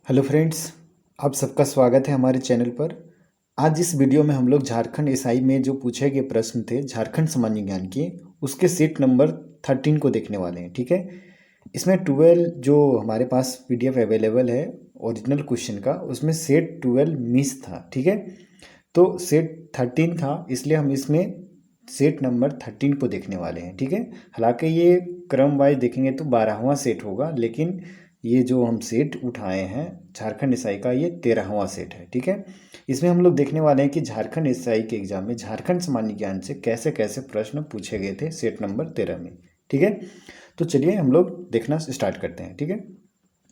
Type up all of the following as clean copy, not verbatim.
Hello friends, आप सबका स्वागत है हमारे चैनल पर। आज इस वीडियो में हम लोग झारखंड एसआई में जो पूछे गए प्रश्न थे झारखंड सामान्य ज्ञान के, उसके सेट नंबर 13 को देखने वाले हैं। ठीक है, इसमें 12 जो हमारे पास पीडीएफ अवेलेबल है ओरिजिनल क्वेश्चन का, उसमें सेट 12 मिस था। ठीक है, तो सेट 13 था, इसलिए हम इसमें सेट नंबर 13 को देखने वाले हैं। ठीक है, हालांकि ये क्रम वाइज देखेंगे तो 12वां सेट होगा, लेकिन ये जो हम सेट उठाए हैं झारखंड एसआई का, ये 13वां सेट है। ठीक है, इसमें हम लोग देखने वाले हैं कि झारखंड एसआई के एग्जाम में झारखंड सामान्य ज्ञान से कैसे कैसे प्रश्न पूछे गए थे सेट नंबर 13 में। ठीक है, तो चलिए हम लोग देखना स्टार्ट करते हैं। ठीक है,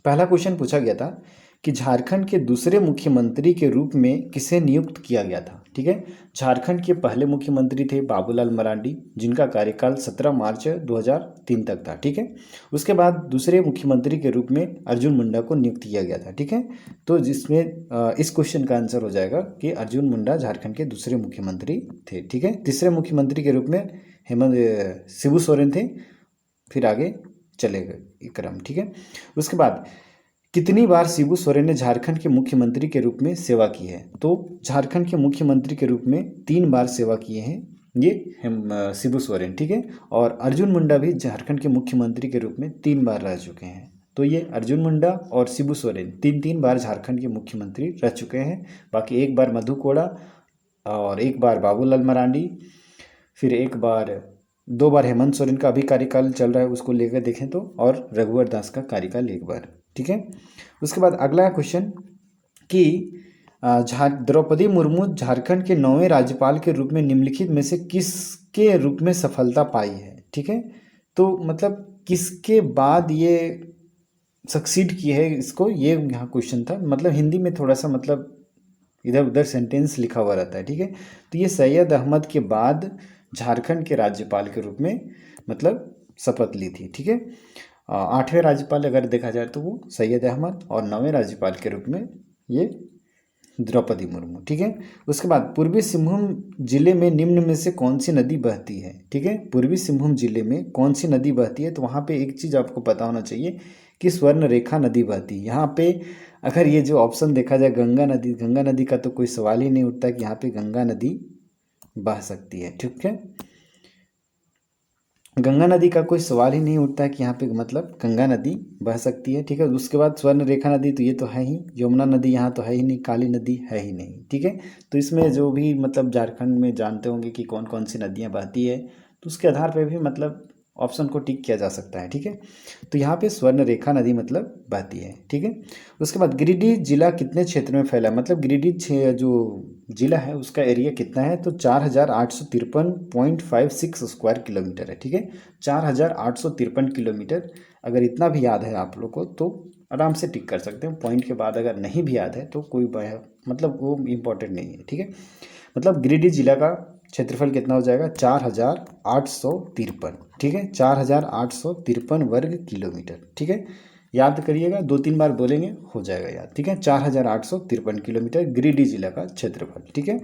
पहला क्वेश्चन पूछा गया था कि झारखंड के दूसरे मुख्यमंत्री के रूप में किसे नियुक्त किया गया था। ठीक है, झारखंड के पहले मुख्यमंत्री थे बाबूलाल मरांडी, जिनका कार्यकाल 17 मार्च 2003 तक था। ठीक है, उसके बाद दूसरे मुख्यमंत्री के रूप में अर्जुन मुंडा को नियुक्त किया गया था। ठीक है, तो जिसमें इस क्वेश्चन का आंसर हो जाएगा कि अर्जुन मुंडा झारखंड के दूसरे मुख्यमंत्री थे। ठीक है, तीसरे मुख्यमंत्री के रूप में हेमंत शिबू सोरेन थे। फिर आगे चलेगा ये क्रम। ठीक है, उसके बाद कितनी बार शिबू सोरेन ने झारखंड के मुख्यमंत्री के रूप में सेवा की है। तो झारखंड के मुख्यमंत्री के रूप में 3 बार सेवा किए हैं ये हम शिबू सोरेन। ठीक है, और अर्जुन मुंडा भी झारखंड के मुख्यमंत्री के रूप में 3 बार रह चुके हैं। तो ये अर्जुन मुंडा और शिबू सोरेन 3 बार झारखंड के मुख्यमंत्री रह चुके हैं। बाकी एक बार मधु कोड़ा, और एक बार बाबूलाल मरांडी, फिर एक बार 2 बार हेमंत सोरेन का अभी कार्यकाल चल रहा है, उसको लेकर देखें तो, और रघुवर दास का कार्यकाल एक बार। ठीक है, उसके बाद अगला क्वेश्चन कि द्रौपदी मुर्मू झारखंड के 9वें राज्यपाल के रूप में निम्नलिखित में से किसके रूप में सफलता पाई है। ठीक है, तो मतलब किसके बाद ये सक्सीड की है इसको, ये यहाँ क्वेश्चन था। मतलब हिंदी में थोड़ा सा मतलब इधर उधर सेंटेंस लिखा हुआ रहता है। ठीक है, तो ये सैयद अहमद के बाद झारखंड के राज्यपाल के रूप में मतलब शपथ ली थी। ठीक है, 8वें राज्यपाल अगर देखा जाए तो वो सैयद अहमद, और 9वें राज्यपाल के रूप में ये द्रौपदी मुर्मू। ठीक है, उसके बाद पूर्वी सिंहभूम जिले में निम्न में से कौन सी नदी बहती है। ठीक है, पूर्वी सिंहभूम जिले में कौन सी नदी बहती है, तो वहाँ पे एक चीज़ आपको पता होना चाहिए कि स्वर्ण रेखा नदी बहती है। यहाँ पे अगर ये जो ऑप्शन देखा जाए गंगा नदी का तो कोई सवाल ही नहीं उठता कि यहाँ पे गंगा नदी बह सकती है। ठीक है, गंगा नदी का कोई सवाल ही नहीं उठता है कि यहाँ पे मतलब गंगा नदी बह सकती है। ठीक है, उसके बाद स्वर्ण रेखा नदी तो ये तो है ही, यमुना नदी यहाँ तो है ही नहीं, काली नदी है ही नहीं। ठीक है, तो इसमें जो भी मतलब झारखंड में जानते होंगे कि कौन कौन सी नदियाँ बहती है, तो उसके आधार पर भी मतलब ऑप्शन को टिक किया जा सकता है। ठीक है, तो यहाँ पे स्वर्ण रेखा नदी मतलब बहती है। ठीक है, उसके बाद गिरिडीह जिला कितने क्षेत्र में फैला है, मतलब गिरिडीह जो जिला है उसका एरिया कितना है, तो 4853.56 स्क्वायर किलोमीटर है। ठीक है, 4853 किलोमीटर। अगर इतना भी याद है आप लोग को तो आराम से टिक कर सकते हैं पॉइंट के बाद। अगर नहीं भी याद है तो कोई मतलब वो इम्पोर्टेंट नहीं है। ठीक है, मतलब गिरिडीह जिला का क्षेत्रफल कितना हो जाएगा, 4853। ठीक है, 4853 वर्ग किलोमीटर। ठीक है, याद करिएगा, 2-3 बार बोलेंगे हो जाएगा याद। ठीक है, 4853 किलोमीटर गिरिडीह जिला का क्षेत्रफल। ठीक है,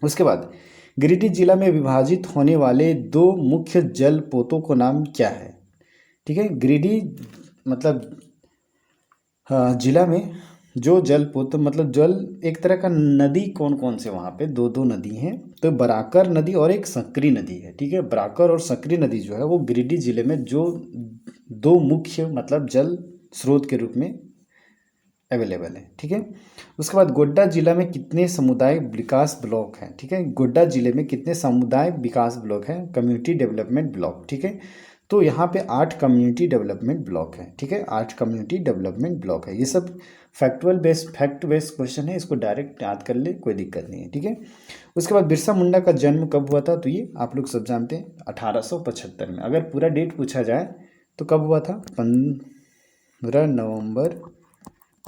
उसके बाद गिरिडीह जिला में विभाजित होने वाले 2 मुख्य जल पोतों को नाम क्या है। ठीक है, गिरिडीह मतलब जिला में जो जल पोत मतलब जल एक तरह का नदी कौन कौन से वहाँ पे 2 नदी हैं, तो बराकर नदी और एक सकरी नदी है। ठीक है, बराकर और सकरी नदी जो है वो गिरिडीह जिले में जो 2 मुख्य मतलब जल स्रोत के रूप में अवेलेबल है। ठीक है, उसके बाद गोड्डा जिला में कितने समुदाय विकास ब्लॉक हैं। ठीक है, गोड्डा जिले में कितने समुदाय विकास ब्लॉक हैं, कम्युनिटी डेवलपमेंट ब्लॉक। ठीक है, तो यहाँ पे 8 कम्युनिटी डेवलपमेंट ब्लॉक है। ठीक है, 8 कम्युनिटी डेवलपमेंट ब्लॉक है। ये सब फैक्ट बेस्ड क्वेश्चन है, इसको डायरेक्ट याद कर ले, कोई दिक्कत नहीं है। ठीक है, उसके बाद बिरसा मुंडा का जन्म कब हुआ था, तो ये आप लोग सब जानते हैं 1875 में। अगर पूरा डेट पूछा जाए तो कब हुआ था, 15 नवंबर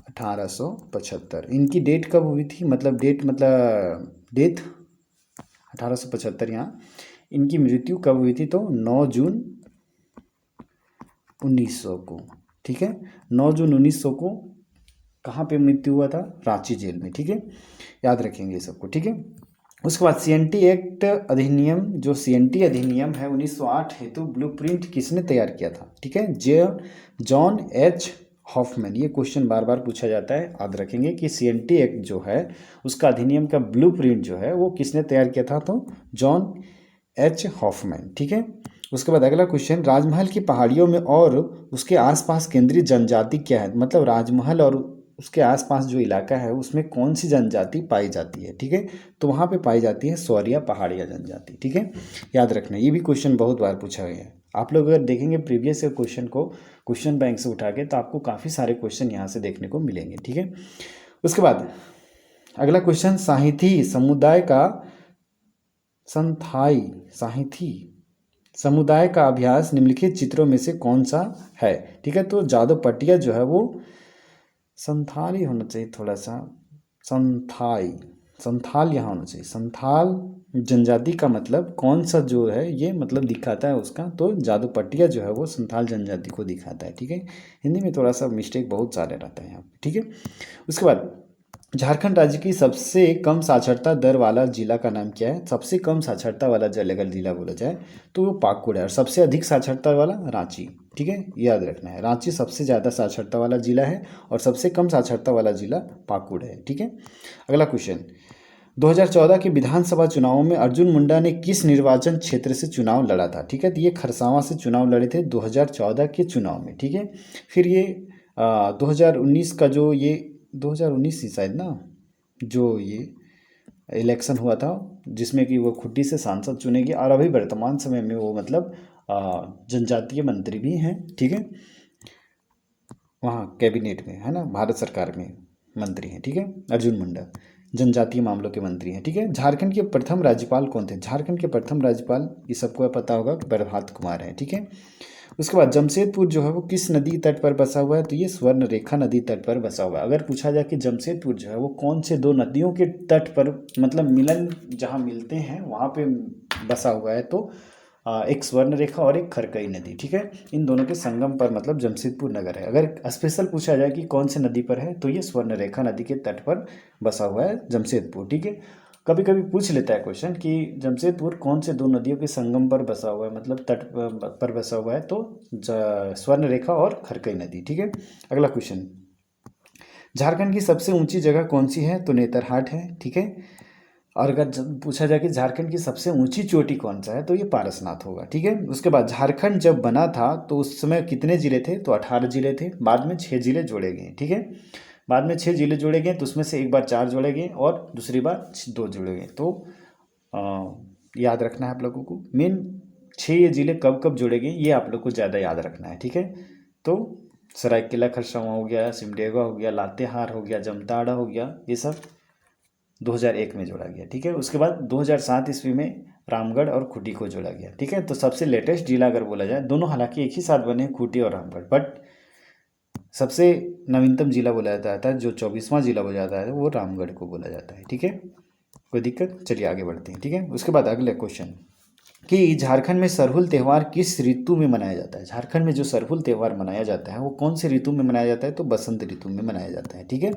1875। इनकी डेट कब हुई थी, मतलब डेट डेथ 1875 यहाँ। इनकी मृत्यु कब हुई थी, तो 9 जून 1900 को। ठीक है, 9 जून 1900 को कहाँ पे मृत्यु हुआ था, रांची जेल में। ठीक है, याद रखेंगे ये सबको। ठीक है, उसके बाद सीएनटी एक्ट अधिनियम, जो सीएनटी अधिनियम है 1908 हेतु ब्लूप्रिंट किसने तैयार किया था। ठीक है, जॉन एच हॉफमैन, ये क्वेश्चन बार बार पूछा जाता है, याद रखेंगे कि सीएनटी एक्ट जो है उसका अधिनियम का ब्लूप्रिंट जो है वो किसने तैयार किया था, तो जॉन एच हॉफमैन। ठीक है। उसके बाद अगला क्वेश्चन, राजमहल की पहाड़ियों में और उसके आसपास केंद्रीय जनजाति क्या है, मतलब राजमहल और उसके आसपास जो इलाका है उसमें कौन सी जनजाति पाई जाती है। ठीक है, तो वहाँ पे पाई जाती है सौरिया पहाड़िया जनजाति। ठीक है, याद रखना, ये भी क्वेश्चन बहुत बार पूछा गया है। आप लोग अगर देखेंगे प्रीवियस क्वेश्चन को क्वेश्चन बैंक से उठा के, तो आपको काफ़ी सारे क्वेश्चन यहाँ से देखने को मिलेंगे। ठीक है। उसके बाद अगला क्वेश्चन, साहिथी समुदाय का संथाई साहिथी समुदाय का अभ्यास निम्नलिखित चित्रों में से कौन सा है। ठीक है, तो जादव पटिया जो है वो संथाली होना चाहिए, थोड़ा सा संथाल यहाँ होना चाहिए। संथाल जनजाति का मतलब कौन सा जो है ये मतलब दिखाता है उसका, तो जादू पटिया जो है वो संथाल जनजाति को दिखाता है। ठीक है, हिंदी में थोड़ा सा मिस्टेक बहुत सारे रहता है यहाँ पे। ठीक है। उसके बाद झारखंड राज्य की सबसे कम साक्षरता दर वाला जिला का नाम क्या है। सबसे कम साक्षरता वाला अगर जिला बोला जाए तो वो पाकुड़ है, और सबसे अधिक साक्षरता वाला रांची। ठीक है, याद रखना है, रांची सबसे ज़्यादा साक्षरता वाला जिला है और सबसे कम साक्षरता वाला जिला पाकुड़ है। ठीक है। अगला क्वेश्चन, 2014 के विधानसभा चुनावों में अर्जुन मुंडा ने किस निर्वाचन क्षेत्र से चुनाव लड़ा था। ठीक है, तो ये खरसावां से चुनाव लड़े थे 2014 के चुनाव में। ठीक है, फिर ये 2019 का जो ये 2019 ही शायद ना, जो ये इलेक्शन हुआ था जिसमें कि वो खुट्टी से सांसद चुने गए, और अभी वर्तमान समय में वो मतलब जनजातीय मंत्री भी हैं। ठीक है, वहाँ कैबिनेट में है ना, भारत सरकार में मंत्री हैं। ठीक है, अर्जुन मुंडा जनजातीय मामलों के मंत्री हैं। ठीक है। झारखंड के प्रथम राज्यपाल कौन थे। झारखंड के प्रथम राज्यपाल, ये सबको पता होगा, प्रभात कुमार हैं। ठीक है। उसके बाद जमशेदपुर जो है वो किस नदी तट पर बसा हुआ है, तो ये स्वर्ण रेखा नदी तट पर बसा हुआ है। अगर पूछा जाए कि जमशेदपुर जो है वो कौन से दो नदियों के तट पर मतलब मिलन जहाँ मिलते हैं वहाँ पे बसा हुआ है, तो एक स्वर्ण रेखा और एक खरकई नदी। ठीक है, इन दोनों के संगम पर मतलब जमशेदपुर नगर है। अगर स्पेशल पूछा जाए कि कौन से नदी पर है, तो ये स्वर्ण रेखा नदी के तट पर बसा हुआ है जमशेदपुर। ठीक है, कभी कभी पूछ लेता है क्वेश्चन कि जमशेदपुर कौन से दो नदियों के संगम पर बसा हुआ है, मतलब तट पर बसा हुआ है, तो स्वर्ण रेखा और खरकई नदी। ठीक है। अगला क्वेश्चन, झारखंड की सबसे ऊंची जगह कौन सी है, तो नेतरहाट है। ठीक है, और अगर पूछा जाए कि झारखंड की सबसे ऊंची चोटी कौन सा है, तो ये पारसनाथ होगा। ठीक है। उसके बाद झारखंड जब बना था तो उस समय कितने जिले थे, तो 18 जिले थे, बाद में 6 जिले जोड़े गए। ठीक है, बाद में 6 जिले जोड़े गए, तो उसमें से एक बार 4 जोड़े गए और दूसरी बार 2 जोड़े गए। तो याद रखना है आप लोगों को, मेन 6 ये जिले कब कब जोड़े गए ये आप लोग को ज़्यादा याद रखना है। ठीक है, तो सरायकेला खरसावां हो गया, सिमडेगा हो गया, लातेहार हो गया, जमताड़ा हो गया, ये सब 2001 में जोड़ा गया। ठीक है। उसके बाद 2007 ईस्वी में रामगढ़ और खूंटी को जोड़ा गया। ठीक है, तो सबसे लेटेस्ट जिला अगर बोला जाए, दोनों हालांकि एक ही साथ बने हैं, खूंटी और रामगढ़, बट सबसे नवीनतम जिला बोला जाता है, जो 24वां जिला बोला जाता है, वो रामगढ़ को बोला जाता है। ठीक है, कोई दिक्कत, चलिए आगे बढ़ते हैं। ठीक है। उसके बाद अगले क्वेश्चन कि झारखंड में सरहुल त्यौहार किस ऋतु में मनाया जाता है। झारखंड में जो सरहुल त्यौहार मनाया जाता है वो कौन से ऋतु में मनाया जाता है, तो बसंत ऋतु में मनाया जाता है। ठीक है।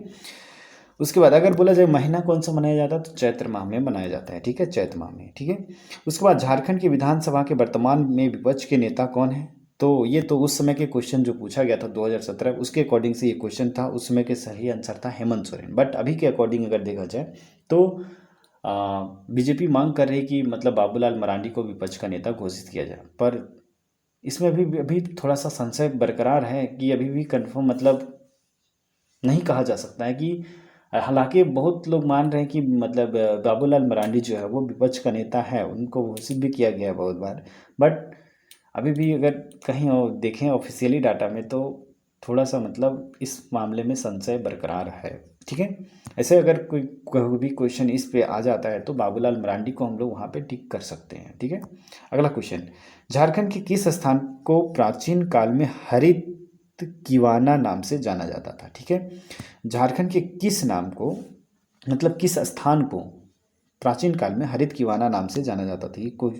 उसके बाद अगर बोला जाए महीना कौन सा मनाया जाता है, तो चैत्र माह में मनाया जाता है। ठीक है, चैत्र माह में। ठीक है। उसके बाद झारखंड की विधानसभा के वर्तमान में विपक्ष के नेता कौन है, तो ये तो उस समय के क्वेश्चन जो पूछा गया था 2017 उसके अकॉर्डिंग से ये क्वेश्चन था, उस समय के सही आंसर था हेमंत सोरेन। बट अभी के अकॉर्डिंग अगर देखा जाए तो बीजेपी मांग कर रही कि मतलब बाबूलाल मरांडी को विपक्ष का नेता घोषित किया जाए, पर इसमें अभी थोड़ा सा संशय बरकरार है कि अभी भी कंफर्म मतलब नहीं कहा जा सकता है कि, हालांकि बहुत लोग मान रहे हैं कि मतलब बाबूलाल मरांडी जो है वो विपक्ष का नेता है, उनको घोषित भी किया गया है बहुत बार, बट अभी भी अगर कहीं और देखें ऑफिशियली डाटा में तो थोड़ा सा मतलब इस मामले में संशय बरकरार है। ठीक है, ऐसे अगर कोई भी क्वेश्चन इस पे आ जाता है तो बाबूलाल मरांडी को हम लोग वहाँ पे टिक कर सकते हैं। ठीक है। अगला क्वेश्चन, झारखंड के किस स्थान को प्राचीन काल में हरित किवाना नाम से जाना जाता था। ठीक है, झारखंड के किस नाम को मतलब किस स्थान को प्राचीन काल में हरित किवाना नाम से जाना जाता था,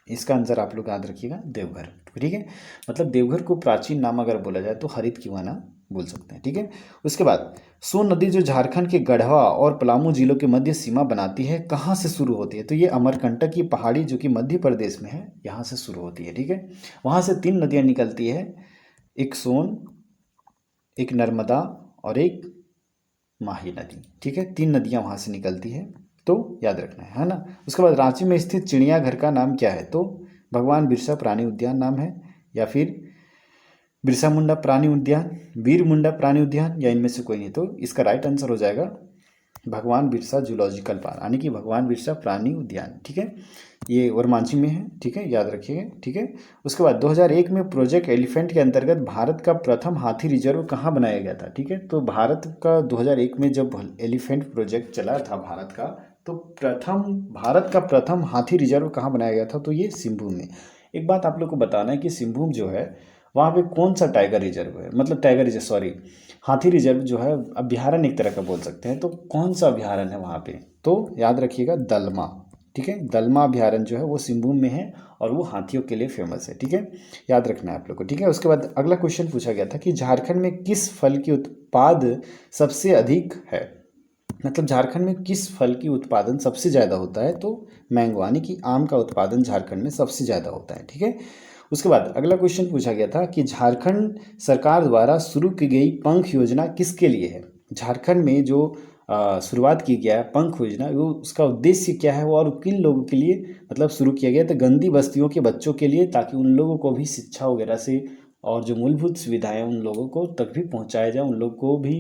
इसका आंसर आप लोग याद रखिएगा, देवघर। ठीक है, मतलब देवघर को प्राचीन नाम अगर बोला जाए तो हरित किवाना बोल सकते हैं। ठीक है। उसके बाद सोन नदी जो झारखंड के गढ़वा और पलामू जिलों के मध्य सीमा बनाती है, कहाँ से शुरू होती है, तो ये अमरकंटक की पहाड़ी जो कि मध्य प्रदेश में है, यहाँ से शुरू होती है। ठीक है, वहाँ से 3 नदियाँ निकलती है, एक सोन, एक नर्मदा और एक माही नदी, ठीक है। 3 नदियाँ वहाँ से निकलती है, तो याद रखना है ना। उसके बाद रांची में स्थित चिड़ियाघर का नाम क्या है? तो भगवान बिरसा प्राणी उद्यान नाम है, या फिर बिरसा मुंडा प्राणी उद्यान, वीर मुंडा प्राणी उद्यान, या इनमें से कोई नहीं। तो इसका राइट आंसर हो जाएगा भगवान बिरसा जूलॉजिकल पार्क, यानी कि भगवान बिरसा प्राणी उद्यान, ठीक है। ये वरमांची में है, ठीक है, याद रखिएगा, ठीक है। उसके बाद 2001 में प्रोजेक्ट एलिफेंट के अंतर्गत भारत का प्रथम हाथी रिजर्व कहाँ बनाया गया था? ठीक है, तो भारत का 2001 में जब एलिफेंट प्रोजेक्ट चला था भारत का, तो भारत का प्रथम हाथी रिजर्व कहाँ बनाया गया था? तो ये सिंहभूम में। एक बात आप लोग को बताना है कि सिंहभूम जो है वहाँ पे कौन सा टाइगर रिजर्व है, मतलब टाइगर रिजर्व, सॉरी, हाथी रिजर्व जो है अभ्यारण्य एक तरह का बोल सकते हैं, तो कौन सा अभ्यारण्य है वहाँ पे? तो याद रखिएगा दलमा, ठीक है। दलमा अभ्यारण्य जो है वो सिंहभूम में है और वो हाथियों के लिए फेमस है, ठीक है, याद रखना है आप लोग को, ठीक है। उसके बाद अगला क्वेश्चन पूछा गया था कि झारखंड में किस फल की उत्पाद सबसे अधिक है? मतलब झारखंड में किस फल की उत्पादन सबसे ज़्यादा होता है? तो मैंगो, यानी कि आम का उत्पादन झारखंड में सबसे ज़्यादा होता है, ठीक है। उसके बाद अगला क्वेश्चन पूछा गया था कि झारखंड सरकार द्वारा शुरू की गई पंख योजना किसके लिए है? झारखंड में जो शुरुआत की गया है पंख योजना, वो उसका उद्देश्य क्या है वो, और किन लोगों के लिए मतलब शुरू किया गया? तो गंदी बस्तियों के बच्चों के लिए, ताकि उन लोगों को भी शिक्षा वगैरह से और जो मूलभूत सुविधाएं उन लोगों को तक भी पहुंचाया जाए, उन लोग को भी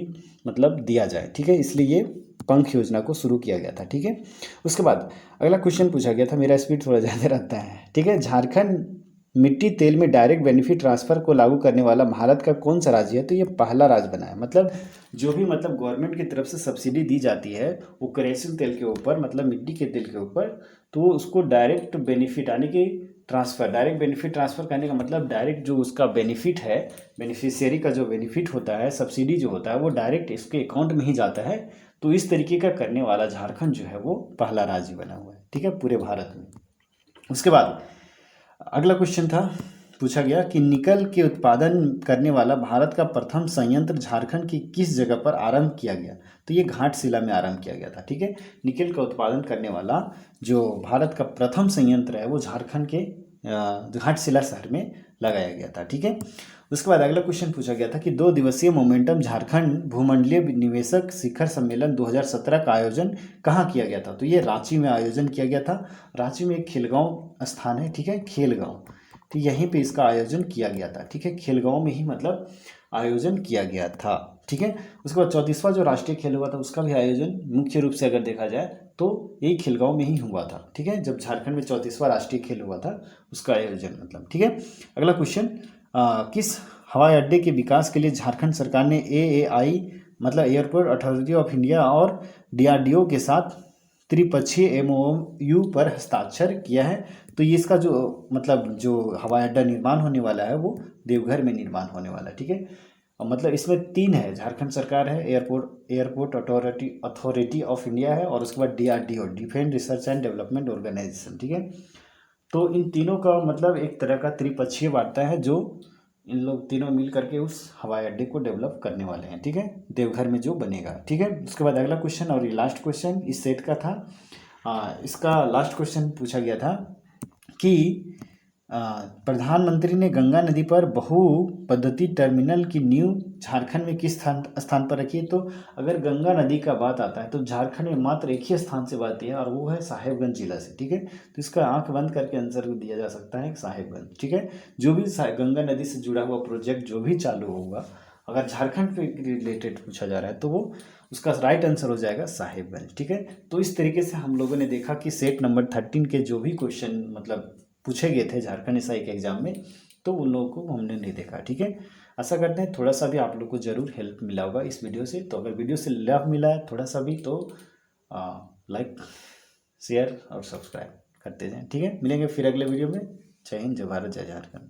मतलब दिया जाए, ठीक है, इसलिए ये पंख योजना को शुरू किया गया था, ठीक है। उसके बाद अगला क्वेश्चन पूछा गया था, मेरा स्पीड थोड़ा ज़्यादा रहता है, ठीक है। झारखंड मिट्टी तेल में डायरेक्ट बेनिफिट ट्रांसफ़र को लागू करने वाला भारत का कौन सा राज्य है? तो ये पहला राज्य बना है। मतलब जो भी मतलब गवर्नमेंट की तरफ से सब्सिडी दी जाती है वो करेसिल तेल के ऊपर, मतलब मिट्टी के तेल के ऊपर, तो उसको डायरेक्ट बेनिफिट यानी कि ट्रांसफ़र, डायरेक्ट बेनिफिट ट्रांसफ़र करने का मतलब डायरेक्ट जो उसका बेनिफिट है, बेनिफिशियरी का जो बेनिफिट होता है, सब्सिडी जो होता है, वो डायरेक्ट इसके अकाउंट में ही जाता है। तो इस तरीके का करने वाला झारखंड जो है वो पहला राज्य बना हुआ है, ठीक है, पूरे भारत में। उसके बाद अगला क्वेश्चन था, पूछा गया कि निकल के उत्पादन करने वाला भारत का प्रथम संयंत्र झारखंड की किस जगह पर आरंभ किया गया? तो ये घाटशिला में आरंभ किया गया था, ठीक है। निकल का उत्पादन करने वाला जो भारत का प्रथम संयंत्र है वो झारखंड के घाटशिला शहर में लगाया गया था, ठीक है। उसके बाद अगला क्वेश्चन पूछा गया था कि 2 दिवसीय मोमेंटम झारखंड भूमंडलीय निवेशक शिखर सम्मेलन 2017 का आयोजन कहाँ किया गया था? तो ये रांची में आयोजन किया गया था। रांची में एक खेलगांव स्थान है, ठीक है, खेलगांव, तो यहीं पे इसका आयोजन किया गया था, ठीक है, खेलगांव में ही मतलब आयोजन किया गया था, ठीक है। उसके बाद 34वां जो राष्ट्रीय खेल हुआ था उसका भी आयोजन मुख्य रूप से अगर देखा जाए तो यही खेलगांव में ही हुआ था, ठीक है, जब झारखंड में 34वां राष्ट्रीय खेल हुआ था उसका आयोजन मतलब, ठीक है। अगला क्वेश्चन, किस हवाई अड्डे के विकास के लिए झारखंड सरकार ने AAI मतलब एयरपोर्ट अथॉरिटी ऑफ इंडिया और DRDO के साथ त्रिपक्षीय MOU पर हस्ताक्षर किया है? तो ये इसका जो मतलब जो हवाई अड्डा निर्माण होने वाला है वो देवघर में निर्माण होने वाला है, ठीक है। और मतलब इसमें 3 है, झारखंड सरकार है, एयरपोर्ट अथॉरिटी ऑफ इंडिया है, और उसके बाद DRDO, defence research and development organisation, ठीक है। तो इन तीनों का मतलब एक तरह का त्रिपक्षीय वार्ता है जो इन लोग तीनों मिल करके उस हवाई अड्डे को डेवलप करने वाले हैं, ठीक है, देवघर में जो बनेगा, ठीक है। उसके बाद अगला क्वेश्चन और ये लास्ट क्वेश्चन इस सेट का था, इसका लास्ट क्वेश्चन पूछा गया था कि प्रधानमंत्री ने गंगा नदी पर बहुपद्धति टर्मिनल की नींव झारखंड में किस स्थान पर रखी है? तो अगर गंगा नदी का बात आता है तो झारखंड में मात्र एक ही स्थान से बात है और वो है साहेबगंज जिला से, ठीक है। तो इसका आंख बंद करके आंसर दिया जा सकता है साहेबगंज, ठीक है। जो भी गंगा नदी से जुड़ा हुआ प्रोजेक्ट जो भी चालू होगा, अगर झारखंड पे रिलेटेड पूछा जा रहा है तो वो उसका राइट आंसर हो जाएगा साहेबगंज, ठीक है। तो इस तरीके से हम लोगों ने देखा कि सेट नंबर 13 के जो भी क्वेश्चन मतलब पूछे गए थे झारखंड SI के एग्जाम में, तो उन लोगों को हमने नहीं देखा, ठीक है। आशा करते हैं थोड़ा सा भी आप लोग को ज़रूर हेल्प मिला होगा इस वीडियो से। तो अगर वीडियो से लाभ मिला है थोड़ा सा भी तो लाइक शेयर और सब्सक्राइब करते जाएं, ठीक है। मिलेंगे फिर अगले वीडियो में। जय हिंद, जय भारत, जय झारखंड।